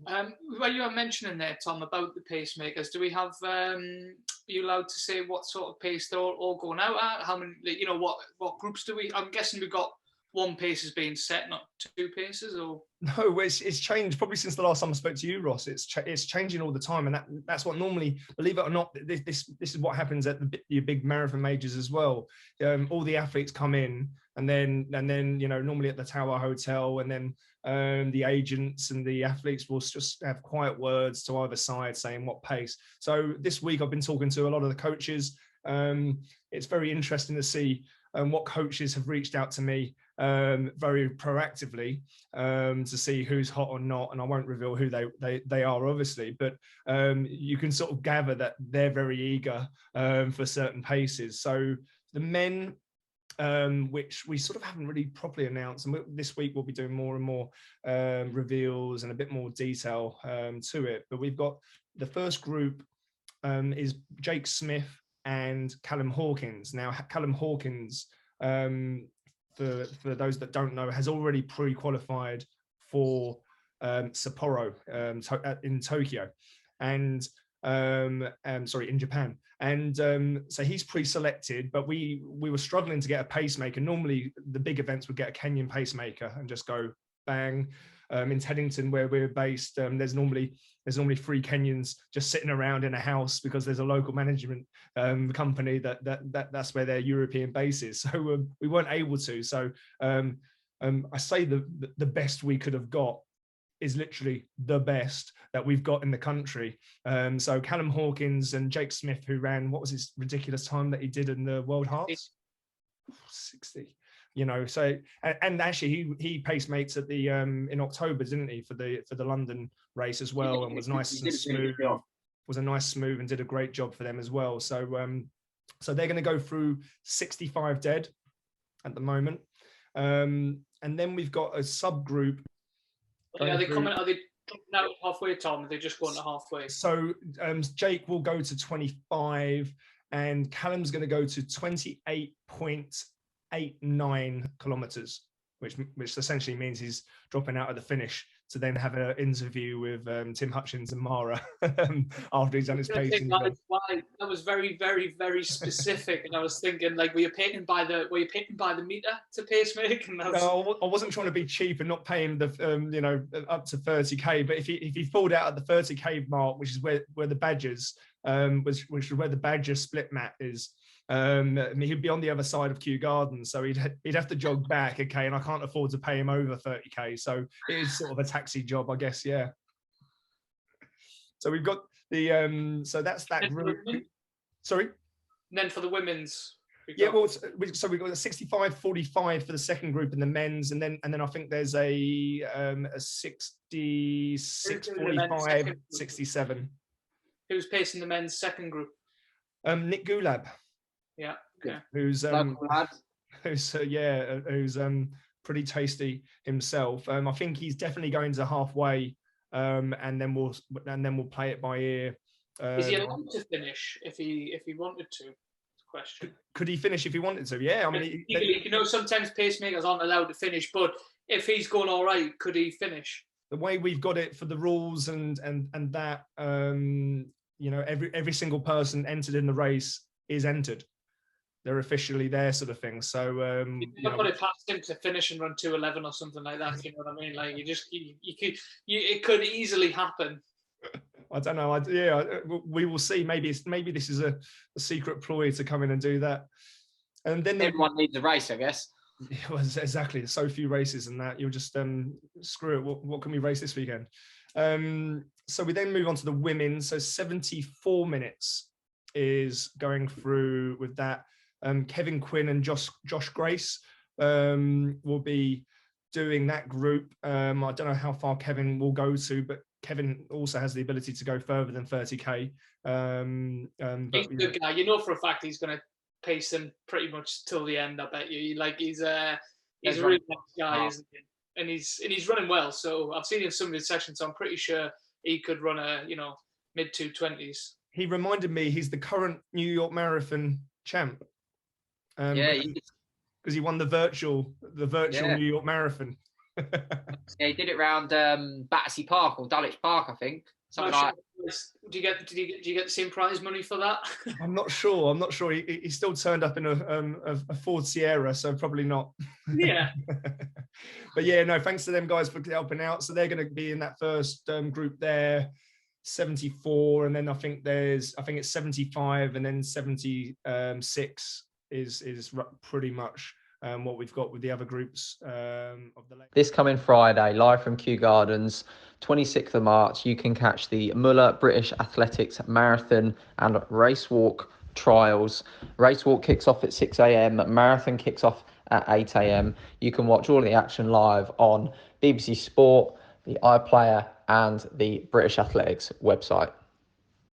Well, you were mentioning there, Tom, about the pacemakers. Do we have? Are you allowed to say what sort of pace they're all going out at? How many? You know, what groups do we? I'm guessing we've got one pace is being set, not two paces, or no, it's changed probably since the last time I spoke to you, Ross. It's changing all the time, and that's what normally, believe it or not, this is what happens at the big marathon majors as well. All the athletes come in, and then you know, normally at the Tower Hotel, and then the agents and the athletes will just have quiet words to either side saying what pace. So this week I've been talking to a lot of the coaches. It's very interesting to see what coaches have reached out to me very proactively to see who's hot or not, and I won't reveal who they are, obviously, but you can sort of gather that they're very eager for certain paces. So the men, which we sort of haven't really properly announced, and this week we'll be doing more and more reveals and a bit more detail to it, but we've got the first group is Jake Smith and Callum Hawkins. Now, Callum Hawkins, for those that don't know, has already pre-qualified for Sapporo in Tokyo, and sorry, in Japan. And so he's pre-selected, but we were struggling to get a pacemaker. Normally, the big events would get a Kenyan pacemaker and just go bang. In Teddington, where we're based, there's normally 3 Kenyans just sitting around in a house because there's a local management company that's where their European base is. So we weren't able to. So I say the best we could have got is literally the best that we've got in the country. So Callum Hawkins and Jake Smith, who ran, what was his ridiculous time that he did in the World Hearts? 60. You know, so and actually he pacemates at the in October, didn't he, for the London race as well, and was nice and smooth. Was a nice smooth and did a great job for them as well. So so they're going to go through 65 dead at the moment, and then we've got a subgroup. Are they coming? Are they dropping out halfway, Tom? Are they just going to halfway? So Jake will go to 25, and Callum's going to go to 28.89 kilometers, which essentially means he's dropping out of the finish to then have an interview with Tim Hutchins and Mara after he's done his pacing. That was very, very, very specific, and I was thinking, like, were you paying by the meter to pacemake? No, I wasn't trying to be cheap and not paying the you know, up to 30k, but if he pulled out at the 30k mark, which is where the Badgers which is where the Badger split mat is. He'd be on the other side of Kew Gardens, so he'd have to jog back, okay, and I can't afford to pay him over 30k, so it is sort of a taxi job, I guess, yeah. So we've got the so that's that group. Sorry? And then for the women's, yeah, well, so we've got a 65-45 for the second group in the men's, and then I think there's a 66-45, 67. Who's pacing the men's second group? Nick Gulab. Yeah. Okay. Who's pretty tasty himself. I think he's definitely going to halfway, and then we'll play it by ear. Is he allowed to finish if he wanted to? Question. Could he finish if he wanted to? Yeah, I mean, you know, sometimes pacemakers aren't allowed to finish, but if he's going all right, could he finish? The way we've got it for the rules and that, you know, every single person entered in the race is entered. They're officially there, sort of thing. So you know, put it past him to finish and run 2:11 or something like that. You know what I mean? Like it could easily happen. I don't know. We will see. Maybe this is a secret ploy to come in and do that. And then everyone needs a race, I guess. Well, exactly. So few races and that you'll just screw it. What can we race this weekend? So we then move on to the women. So 74 minutes is going through with that. Kevin Quinn and Josh Grace will be doing that group. I don't know how far Kevin will go to, but Kevin also has the ability to go further than 30k. He's a good guy. You know for a fact he's going to pace him pretty much till the end. I bet you. Like he's a really nice guy, isn't he? And he's running well. So I've seen him in some of his sessions. So I'm pretty sure he could run a mid 220s. He reminded me he's the current New York Marathon champ. Yeah, because he won the virtual New York Marathon. Yeah, he did it round Battersea Park or Dulwich Park, I think. Something like. Do you get the same prize money for that? I'm not sure. He still turned up in a Ford Sierra, so probably not. Yeah. But yeah, no, thanks to them guys for helping out. So they're going to be in that first group there, 74, and then I think it's 75, and then 76 is pretty much what we've got with the other groups of the. This coming Friday, live from Kew Gardens, 26th of March, you can catch the Müller British Athletics Marathon and Race Walk trials. Race Walk kicks off at 6 a.m, marathon kicks off at 8 a.m. You can watch all of the action live on BBC Sport, the iPlayer, and the British Athletics website.